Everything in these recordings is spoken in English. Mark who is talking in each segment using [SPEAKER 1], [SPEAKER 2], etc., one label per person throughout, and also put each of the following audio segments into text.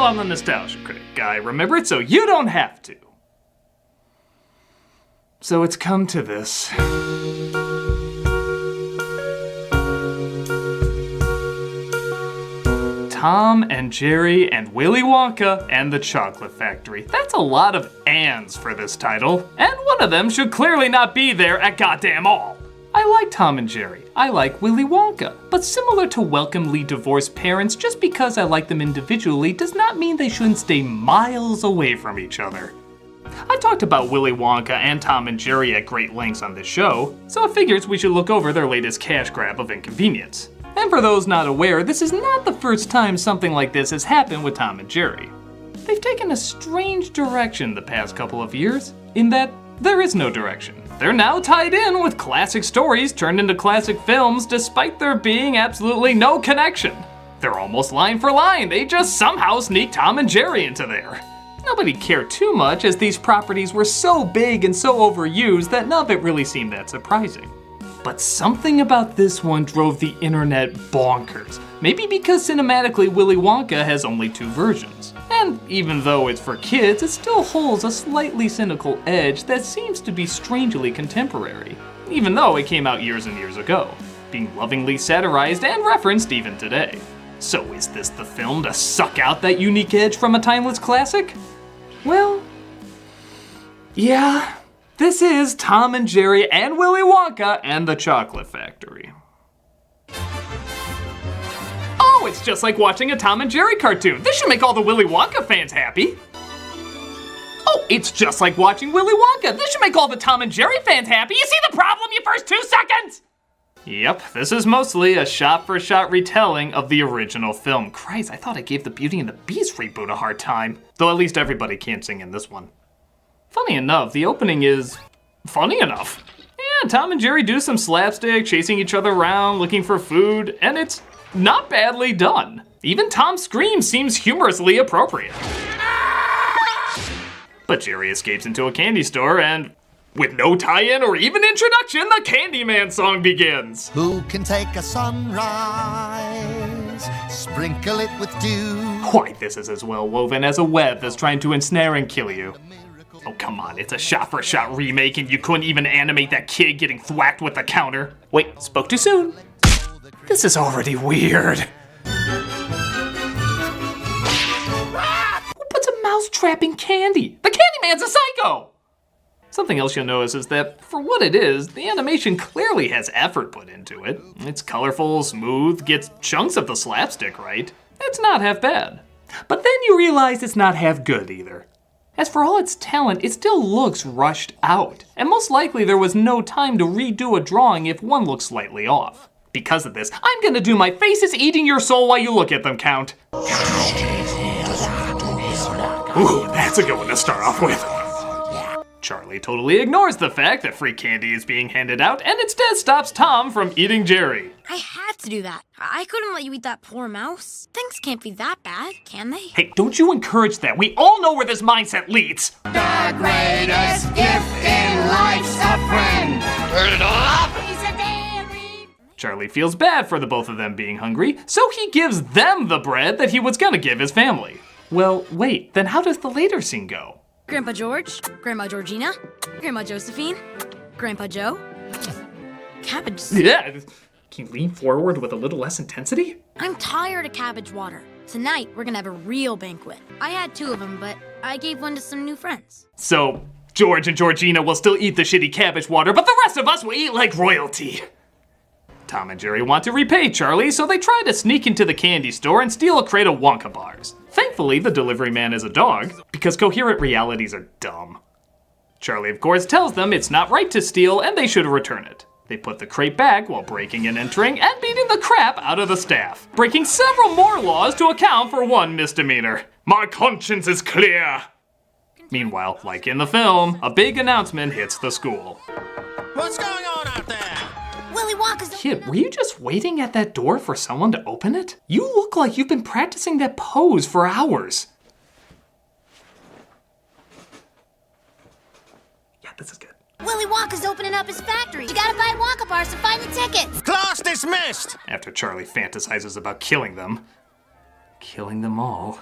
[SPEAKER 1] I'm the Nostalgia Critic guy, remember it, so you don't have to. So it's come to this. Tom and Jerry and Willy Wonka and the Chocolate Factory. That's a lot of ands for this title, and one of them should clearly not be there at goddamn all. I like Tom and Jerry. I like Willy Wonka. But similar to welcomely divorced parents, just because I like them individually does not mean they shouldn't stay miles away from each other. I talked about Willy Wonka and Tom and Jerry at great lengths on this show, so it figures we should look over their latest cash grab of inconvenience. And for those not aware, this is not the first time something like this has happened with Tom and Jerry. They've taken a strange direction the past couple of years, in that there is no direction. They're now tied in with classic stories turned into classic films despite there being absolutely no connection. They're almost line for line, they just somehow sneak Tom and Jerry into there. Nobody cared too much as these properties were so big and so overused that none of it really seemed that surprising. But something about this one drove the internet bonkers. Maybe because cinematically Willy Wonka has only 2 versions. And even though it's for kids, it still holds a slightly cynical edge that seems to be strangely contemporary. Even though it came out years and years ago, being lovingly satirized and referenced even today. So is this the film to suck out that unique edge from a timeless classic? Well, yeah. This is Tom and Jerry and Willy Wonka and the Chocolate Factory. Oh, it's just like watching a Tom and Jerry cartoon. This should make all the Willy Wonka fans happy. Oh, it's just like watching Willy Wonka. This should make all the Tom and Jerry fans happy. You see the problem, you first 2 seconds? Yep, this is mostly a shot-for-shot retelling of the original film. Christ, I thought I gave the Beauty and the Beast reboot a hard time. Though at least everybody can't sing in this one. Funny enough, the opening is funny enough. Yeah, Tom and Jerry do some slapstick, chasing each other around, looking for food, and it's not badly done. Even Tom's scream seems humorously appropriate. But Jerry escapes into a candy store and, with no tie-in or even introduction, the Candyman song begins.
[SPEAKER 2] Who can take a sunrise, sprinkle it with dew?
[SPEAKER 1] Why, this is as well woven as a web that's trying to ensnare and kill you. Oh, come on, it's a shot-for-shot remake and you couldn't even animate that kid getting thwacked with the counter. Wait, spoke too soon. This is already weird. Who puts a mouse trap in candy? The Candyman's a psycho! Something else you'll notice is that, for what it is, the animation clearly has effort put into it. It's colorful, smooth, gets chunks of the slapstick right. It's not half bad. But then you realize it's not half good either. As for all its talent, it still looks rushed out, and most likely there was no time to redo a drawing if one looks slightly off. Because of this, I'm gonna do my faces eating your soul while you look at them count. Ooh, that's a good one to start off with. Charlie totally ignores the fact that free candy is being handed out and instead stops Tom from eating Jerry.
[SPEAKER 3] I had to do that. I couldn't let you eat that poor mouse. Things can't be that bad, can they?
[SPEAKER 1] Hey, don't you encourage that. We all know where this mindset leads.
[SPEAKER 4] The greatest gift in life's a friend. Turn it up!
[SPEAKER 3] He's a dairy.
[SPEAKER 1] Charlie feels bad for the both of them being hungry, so he gives them the bread that he was gonna give his family. Well, wait, then how does the later scene go?
[SPEAKER 3] Grandpa George, Grandma Georgina, Grandma Josephine, Grandpa Joe. Cabbage.
[SPEAKER 1] Yeah, can you lean forward with a little less intensity?
[SPEAKER 3] I'm tired of cabbage water. Tonight, we're gonna have a real banquet. I had 2 of them, but I gave one to some new friends.
[SPEAKER 1] So, George and Georgina will still eat the shitty cabbage water, but the rest of us will eat like royalty. Tom and Jerry want to repay Charlie, so they try to sneak into the candy store and steal a crate of Wonka bars. Thankfully, the delivery man is a dog, because coherent realities are dumb. Charlie, of course, tells them it's not right to steal and they should return it. They put the crate back while breaking and entering and beating the crap out of the staff, breaking several more laws to account for one misdemeanor. My conscience is clear. Meanwhile, like in the film, a big announcement hits the school.
[SPEAKER 4] What's going on out there?
[SPEAKER 3] Willy Wonka's...
[SPEAKER 1] Kid, were you just waiting at that door for someone to open it? You look like you've been practicing that pose for hours. Yeah, this is good.
[SPEAKER 3] Willy Wonka's opening up his factory. You gotta buy Wonka bars to find the tickets.
[SPEAKER 4] Class dismissed!
[SPEAKER 1] After Charlie fantasizes about killing them. Killing them all.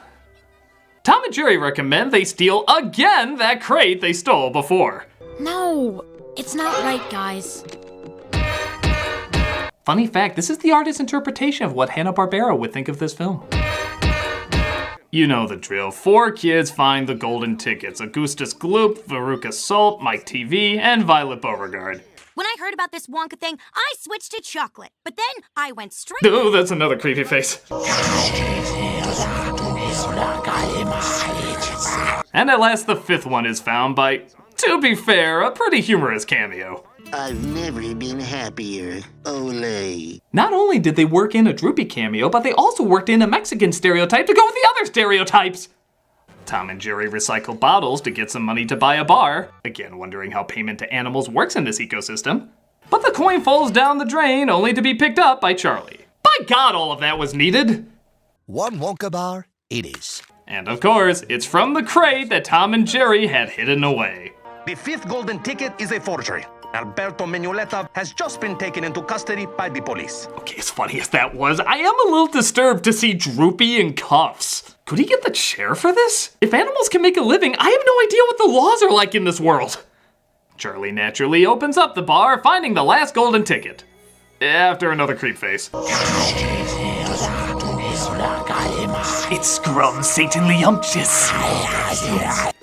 [SPEAKER 1] Tom and Jerry recommend they steal again that crate they stole before.
[SPEAKER 3] No, it's not right, guys.
[SPEAKER 1] Funny fact, this is the artist's interpretation of what Hanna-Barbera would think of this film. You know the drill. 4 kids find the golden tickets. Augustus Gloop, Veruca Salt, Mike TV, and Violet Beauregard.
[SPEAKER 5] When I heard about this Wonka thing, I switched to chocolate. But then I went straight...
[SPEAKER 1] Oh, that's another creepy face. And at last, the 5th one is found by, to be fair, a pretty humorous cameo.
[SPEAKER 6] I've never been happier. Olay.
[SPEAKER 1] Not only did they work in a Droopy cameo, but they also worked in a Mexican stereotype to go with the other stereotypes. Tom and Jerry recycle bottles to get some money to buy a bar, again wondering how payment to animals works in this ecosystem. But the coin falls down the drain, only to be picked up by Charlie. By God, all of that was needed.
[SPEAKER 2] One Wonka bar, it is.
[SPEAKER 1] And of course, it's from the crate that Tom and Jerry had hidden away.
[SPEAKER 7] The 5th golden ticket is a forgery. Alberto Menuleta has just been taken into custody by the police.
[SPEAKER 1] Okay, as funny as that was, I am a little disturbed to see Droopy in cuffs. Could he get the chair for this? If animals can make a living, I have no idea what the laws are like in this world. Charlie naturally opens up the bar, finding the last golden ticket. After another creep face. It's Scrum Satan Leumptious.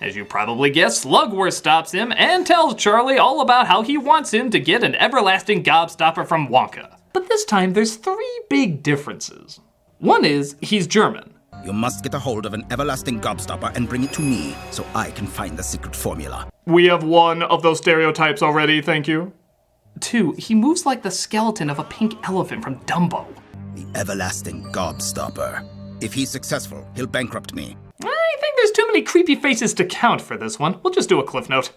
[SPEAKER 1] As you probably guessed, Slugworth stops him and tells Charlie all about how he wants him to get an everlasting gobstopper from Wonka. But this time there's 3 big differences. One is, he's German.
[SPEAKER 8] You must get a hold of an everlasting gobstopper and bring it to me so I can find the secret formula.
[SPEAKER 1] We have one of those stereotypes already, thank you. 2, he moves like the skeleton of a pink elephant from Dumbo.
[SPEAKER 8] The everlasting gobstopper. If he's successful, he'll bankrupt me.
[SPEAKER 1] I think there's too many creepy faces to count for this one. We'll just do a cliff note.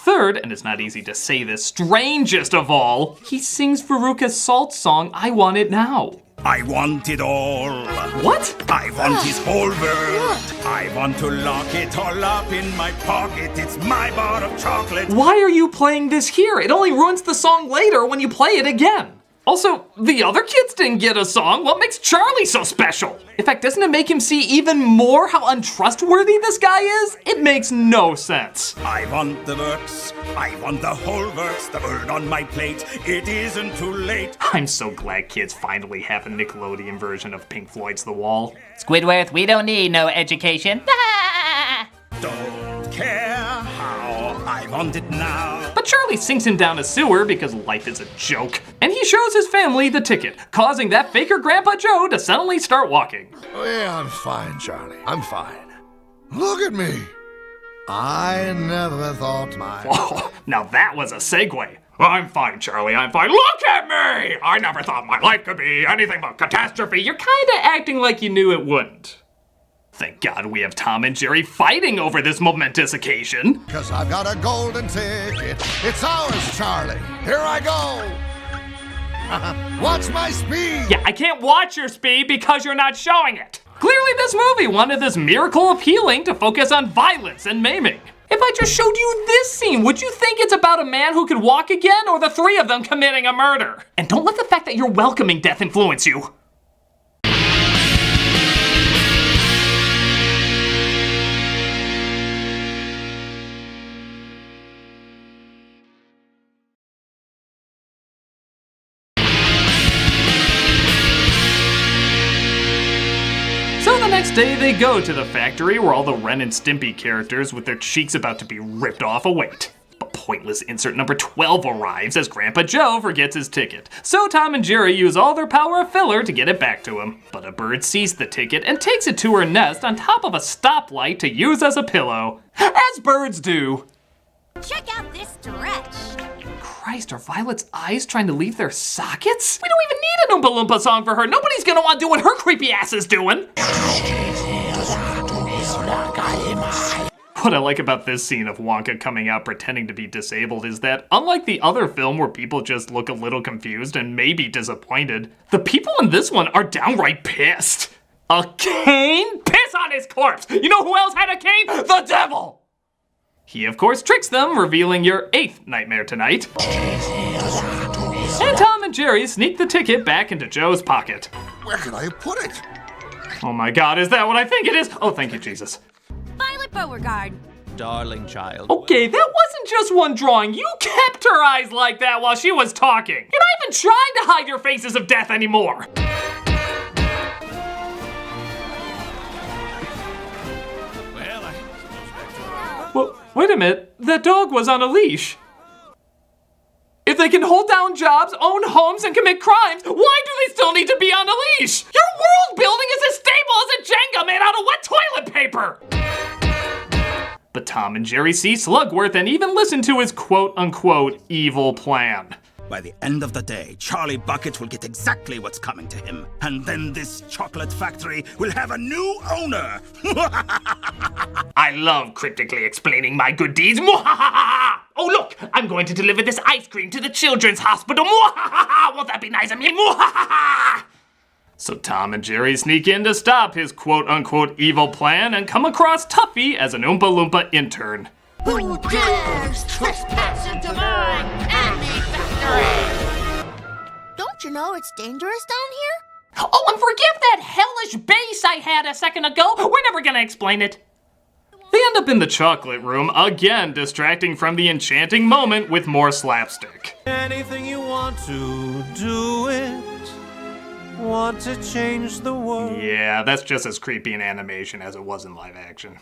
[SPEAKER 1] Third, and it's not easy to say this, strangest of all, he sings Veruca Salt's song, I Want It Now.
[SPEAKER 8] I want it all.
[SPEAKER 1] What?
[SPEAKER 8] I want his whole world. I want to lock it all up in my pocket. It's my bar of chocolate.
[SPEAKER 1] Why are you playing this here? It only ruins the song later when you play it again. Also, the other kids didn't get a song. What makes Charlie so special? In fact, doesn't it make him see even more how untrustworthy this guy is? It makes no sense.
[SPEAKER 8] I want the works. I want the whole works. The bird on my plate. It isn't too late.
[SPEAKER 1] I'm so glad kids finally have a Nickelodeon version of Pink Floyd's The Wall.
[SPEAKER 9] Squidward, we don't need no education.
[SPEAKER 8] Don't care how. I want it now.
[SPEAKER 1] But Charlie sinks him down a sewer because life is a joke. And he shows his family the ticket, causing that faker Grandpa Joe to suddenly start walking.
[SPEAKER 10] Oh, yeah, I'm fine, Charlie. I'm fine. Look at me. I never thought
[SPEAKER 1] Oh, now that was a segue. I'm fine, Charlie, I'm fine. Look at me! I never thought my life could be anything but catastrophe. You're kinda acting like you knew it wouldn't. Thank God we have Tom and Jerry fighting over this momentous occasion.
[SPEAKER 10] Because I've got a golden ticket. It's ours, Charlie. Here I go. Watch my speed.
[SPEAKER 1] Yeah, I can't watch your speed because you're not showing it. Clearly this movie wanted this miracle of healing to focus on violence and maiming. If I just showed you this scene, would you think it's about a man who could walk again or the 3 of them committing a murder? And don't let the fact that you're welcoming death influence you. Next day, they go to the factory where all the Ren and Stimpy characters with their cheeks about to be ripped off await. But pointless insert number 12 arrives as Grandpa Joe forgets his ticket. So Tom and Jerry use all their power of filler to get it back to him. But a bird sees the ticket and takes it to her nest on top of a stoplight to use as a pillow. As birds do.
[SPEAKER 5] Check out this stretch.
[SPEAKER 1] Christ, are Violet's eyes trying to leave their sockets? We don't even need an Oompa Loompa song for her. Nobody's gonna want to do what her creepy ass is doing. What I like about this scene of Wonka coming out pretending to be disabled is that, unlike the other film where people just look a little confused and maybe disappointed, the people in this one are downright pissed. A cane? Piss on his corpse! You know who else had a cane? The devil! He, of course, tricks them, revealing your 8th nightmare tonight. And Tom and Jerry sneak the ticket back into Joe's pocket.
[SPEAKER 10] Where could I put it?
[SPEAKER 1] Oh my God, is that what I think it is? Oh, thank you, Jesus.
[SPEAKER 5] Violet Beauregard.
[SPEAKER 11] Darling child.
[SPEAKER 1] Okay, that wasn't just one drawing. You kept her eyes like that while she was talking. You're not even trying to hide your faces of death anymore. Well, wait a minute. That dog was on a leash. If they can hold down jobs, own homes, and commit crimes, why do they still need to be on a leash? Your world building is as stable as a Jenga made out of wet toilet paper! But Tom and Jerry see Slugworth and even listen to his quote-unquote evil plan.
[SPEAKER 8] By the end of the day, Charlie Bucket will get exactly what's coming to him. And then this chocolate factory will have a new owner.
[SPEAKER 1] I love cryptically explaining my good deeds. Oh, look, I'm going to deliver this ice cream to the children's hospital. Won't that be nice of me? So Tom and Jerry sneak in to stop his quote-unquote evil plan and come across Tuffy as an Oompa Loompa intern.
[SPEAKER 4] Who dares trespass into my candy factory?
[SPEAKER 3] Don't you know it's dangerous down here?
[SPEAKER 9] Oh, and forgive that hellish bass I had a second ago. We're never gonna explain it.
[SPEAKER 1] They end up in the chocolate room, again distracting from the enchanting moment with more slapstick.
[SPEAKER 11] Anything you want to do it. Want to change the world.
[SPEAKER 1] Yeah, that's just as creepy in animation as it was in live action.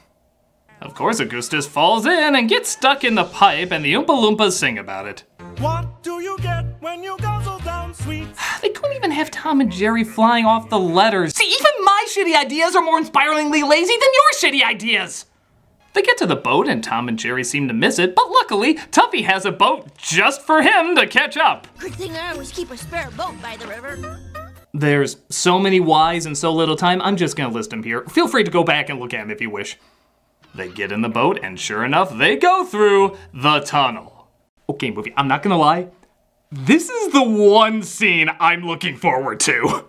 [SPEAKER 1] Of course, Augustus falls in and gets stuck in the pipe, and the Oompa Loompas sing about it.
[SPEAKER 11] What do you get when you guzzle down sweets?
[SPEAKER 1] They couldn't even have Tom and Jerry flying off the letters. See, even my shitty ideas are more inspiringly lazy than your shitty ideas! They get to the boat, and Tom and Jerry seem to miss it, but luckily, Tuffy has a boat just for him to catch up.
[SPEAKER 3] Good thing I always keep a spare boat by the river.
[SPEAKER 1] There's so many whys in so little time, I'm just gonna list them here. Feel free to go back and look at them if you wish. They get in the boat, and sure enough, they go through the tunnel. Okay, movie, I'm not gonna lie. This is the one scene I'm looking forward to.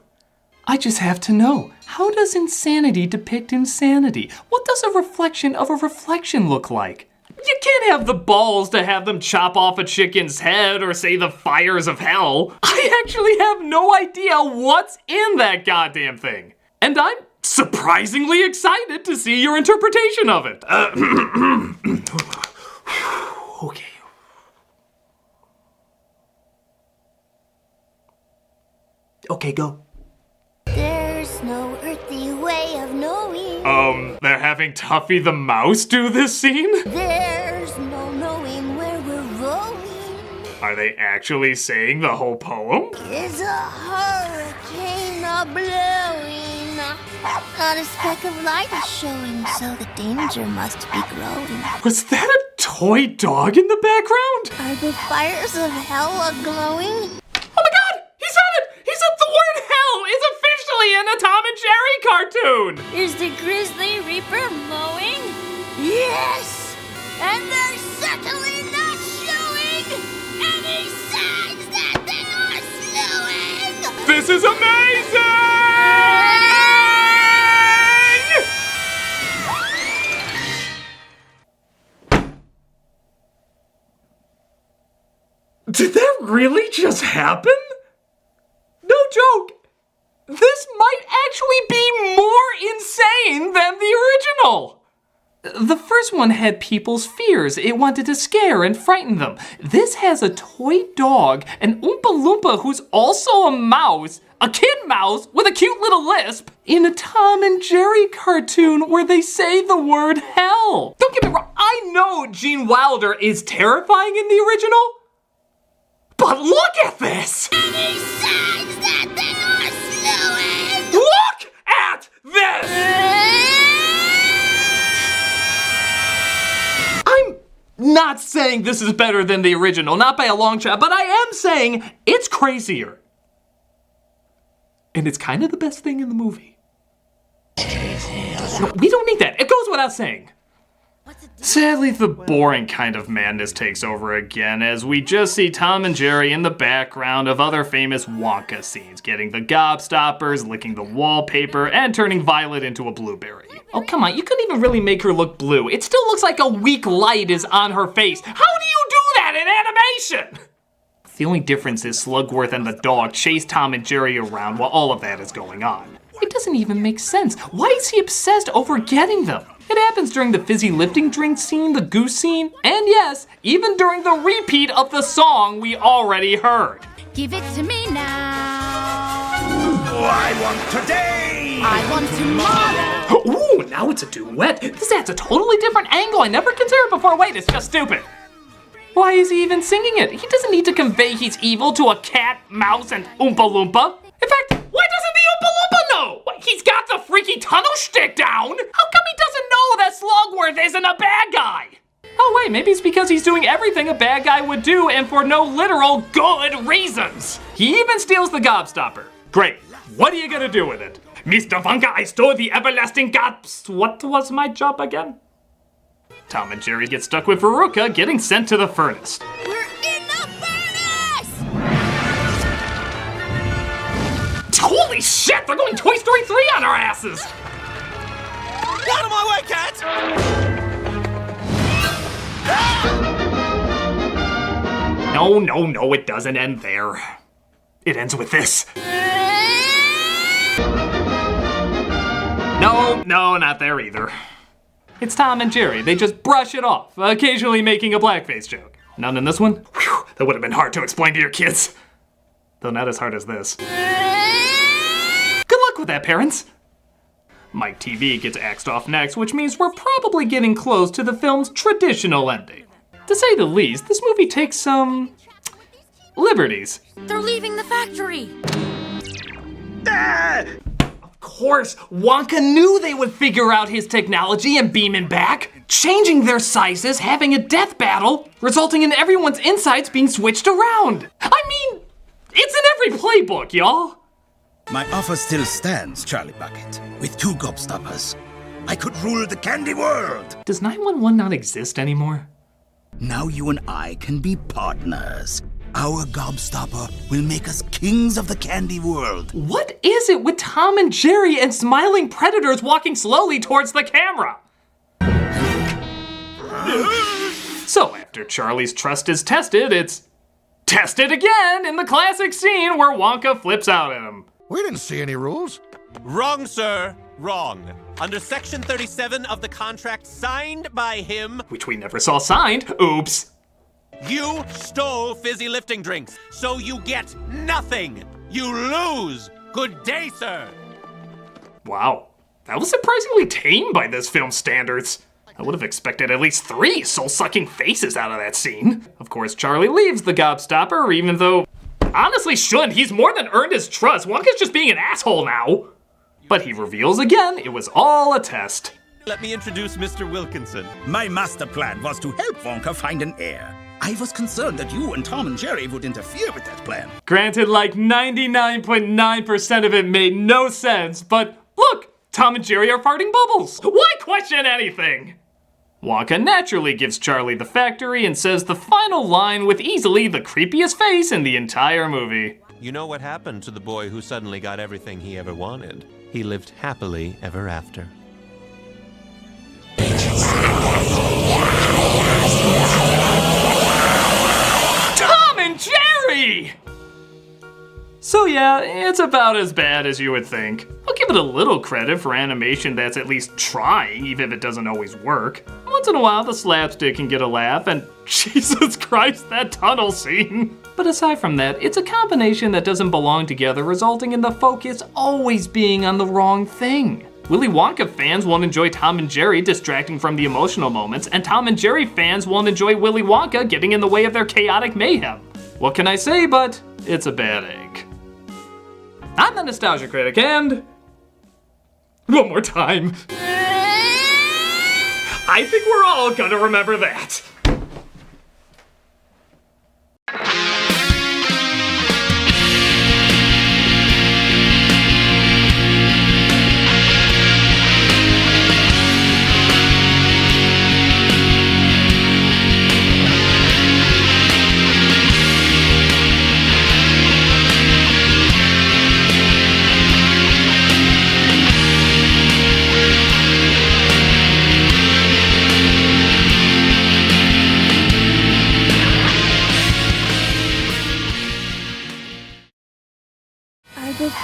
[SPEAKER 1] I just have to know, how does insanity depict insanity? What does a reflection of a reflection look like? You can't have the balls to have them chop off a chicken's head or say the fires of hell. I actually have no idea what's in that goddamn thing. And I'm surprisingly excited to see your interpretation of it. Okay. Okay, go.
[SPEAKER 3] There's no earthly way of knowing.
[SPEAKER 1] They're having Tuffy the mouse do this scene?
[SPEAKER 3] There's no knowing where we're rolling.
[SPEAKER 1] Are they actually saying the whole poem?
[SPEAKER 3] Is a hurricane a-blowing? Not a speck of light is showing, so the danger must be growing.
[SPEAKER 1] Was that a toy dog in the background?
[SPEAKER 3] Are the fires of hell a-glowing?
[SPEAKER 1] Oh my God! He said it! He said the word hell is officially in a Tom and Jerry cartoon!
[SPEAKER 5] Is the Grizzly Reaper mowing?
[SPEAKER 3] Yes! And they're certainly not showing any signs that they are slowing!
[SPEAKER 1] This is amazing! Did that really just happen? No joke. This might actually be more insane than the original. The first one had people's fears. It wanted to scare and frighten them. This has a toy dog, an Oompa Loompa who's also a mouse, a kid mouse with a cute little lisp, in a Tom and Jerry cartoon where they say the word hell. Don't get me wrong, I know Gene Wilder is terrifying in the original, but look at this!
[SPEAKER 3] Any signs that they are slowing!
[SPEAKER 1] Look at this! I'm not saying this is better than the original, not by a long shot, but I am saying it's crazier. And it's kind of the best thing in the movie. No, we don't need that. It goes without saying. Sadly, the boring kind of madness takes over again as we just see Tom and Jerry in the background of other famous Wonka scenes, getting the gobstoppers, licking the wallpaper, and turning Violet into a blueberry. Oh, come on, you couldn't even really make her look blue. It still looks like a weak light is on her face. How do you do that in animation? The only difference is Slugworth and the dog chase Tom and Jerry around while all of that is going on. It doesn't even make sense. Why is he obsessed over getting them? It happens during the fizzy lifting drink scene, the goose scene, and yes, even during the repeat of the song we already heard.
[SPEAKER 5] Give it to me now.
[SPEAKER 8] Oh, I want today!
[SPEAKER 5] I want tomorrow.
[SPEAKER 1] Ooh, now it's a duet. This adds a totally different angle I never considered before. Wait, it's just stupid. Why is he even singing it? He doesn't need to convey he's evil to a cat, mouse, and Oompa Loompa. In fact, why doesn't the Oompa Loompa know? What, he's got the freaky tunnel shtick down. How come he doesn't know that Slugworth isn't a bad guy? Oh wait, maybe it's because he's doing everything a bad guy would do and for no literal good reasons. He even steals the gobstopper. Great, what are you gonna do with it? Mr. Wonka, I stole the everlasting What was my job again? Tom and Jerry get stuck with Veruca getting sent to the furnace.
[SPEAKER 5] We're in the furnace!
[SPEAKER 1] Holy shit, they're going Toy Story 3 on our asses!
[SPEAKER 11] Out of my way, cat!
[SPEAKER 1] No, it doesn't end there. It ends with this. No, not there either. It's Tom and Jerry. They just brush it off, occasionally making a blackface joke. None in this one? Whew, that would have been hard to explain to your kids. Though not as hard as this. Good luck with that, parents. Mike TV gets axed off next, which means we're probably getting close to the film's traditional ending. To say the least, this movie takes some liberties.
[SPEAKER 5] They're leaving the factory.
[SPEAKER 1] Of course, Wonka knew they would figure out his technology and beam him back. Changing their sizes, having a death battle, resulting in everyone's insides being switched around. I mean, it's in every playbook, y'all.
[SPEAKER 8] My offer still stands, Charlie Bucket. With 2 gobstoppers, I could rule the candy world.
[SPEAKER 1] Does 911 not exist anymore?
[SPEAKER 8] Now you and I can be partners. Our gobstopper will make us kings of the candy world.
[SPEAKER 1] What is it with Tom and Jerry and smiling predators walking slowly towards the camera? So after Charlie's trust is tested, it's tested again in the classic scene where Wonka flips out at him.
[SPEAKER 10] We didn't see any rules.
[SPEAKER 11] Wrong, sir. Wrong. Under Section 37 of the contract signed by him,
[SPEAKER 1] Which we never saw signed. Oops.
[SPEAKER 11] you stole fizzy lifting drinks, so you get nothing. You lose. Good day, sir.
[SPEAKER 1] Wow, that was surprisingly tame by this film's standards. I would have expected at least 3 soul-sucking faces out of that scene. Of course, Charlie leaves the gobstopper, even though, honestly shouldn't. He's more than earned his trust. Wonka's just being an asshole now. But he reveals again, it was all a test.
[SPEAKER 11] Let me introduce Mr. Wilkinson.
[SPEAKER 8] My master plan was to help Wonka find an heir. I was concerned that you and Tom and Jerry would interfere with that plan.
[SPEAKER 1] Granted, like 99.9% of it made no sense, but look, Tom and Jerry are farting bubbles. Why question anything? Wonka naturally gives Charlie the factory and says the final line with easily the creepiest face in the entire movie.
[SPEAKER 11] You know what happened to the boy who suddenly got everything he ever wanted? He lived happily ever after.
[SPEAKER 1] Tom and Jerry! So yeah, it's about as bad as you would think. I'll give it a little credit for animation that's at least trying, even if it doesn't always work. Once in a while, the slapstick can get a laugh, and Jesus Christ, that tunnel scene. But aside from that, it's a combination that doesn't belong together, resulting in the focus always being on the wrong thing. Willy Wonka fans won't enjoy Tom and Jerry distracting from the emotional moments, and Tom and Jerry fans won't enjoy Willy Wonka getting in the way of their chaotic mayhem. What can I say but it's a bad egg. I'm the Nostalgia Critic, and one more time. I think we're all gonna remember that.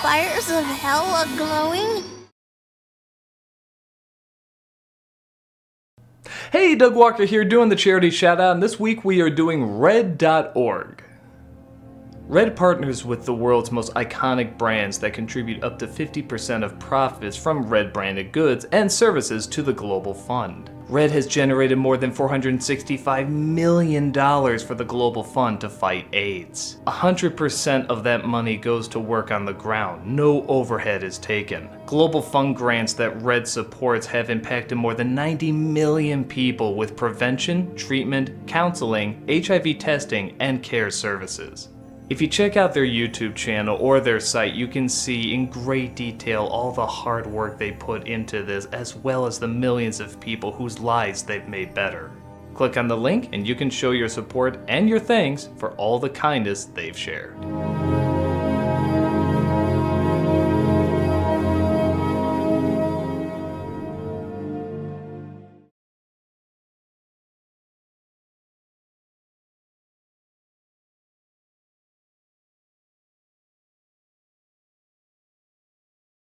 [SPEAKER 3] fires of hell are glowing?
[SPEAKER 1] Hey, Doug Walker here doing the charity shout out, and this week we are doing Red.org. Red partners with the world's most iconic brands that contribute up to 50% of profits from Red branded goods and services to the Global Fund. Red has generated more than $465 million for the Global Fund to fight AIDS. 100% of that money goes to work on the ground. No overhead is taken. Global Fund grants that Red supports have impacted more than 90 million people with prevention, treatment, counseling, HIV testing, and care services. If you check out their YouTube channel or their site, you can see in great detail all the hard work they put into this, as well as the millions of people whose lives they've made better. Click on the link and you can show your support and your thanks for all the kindness they've shared.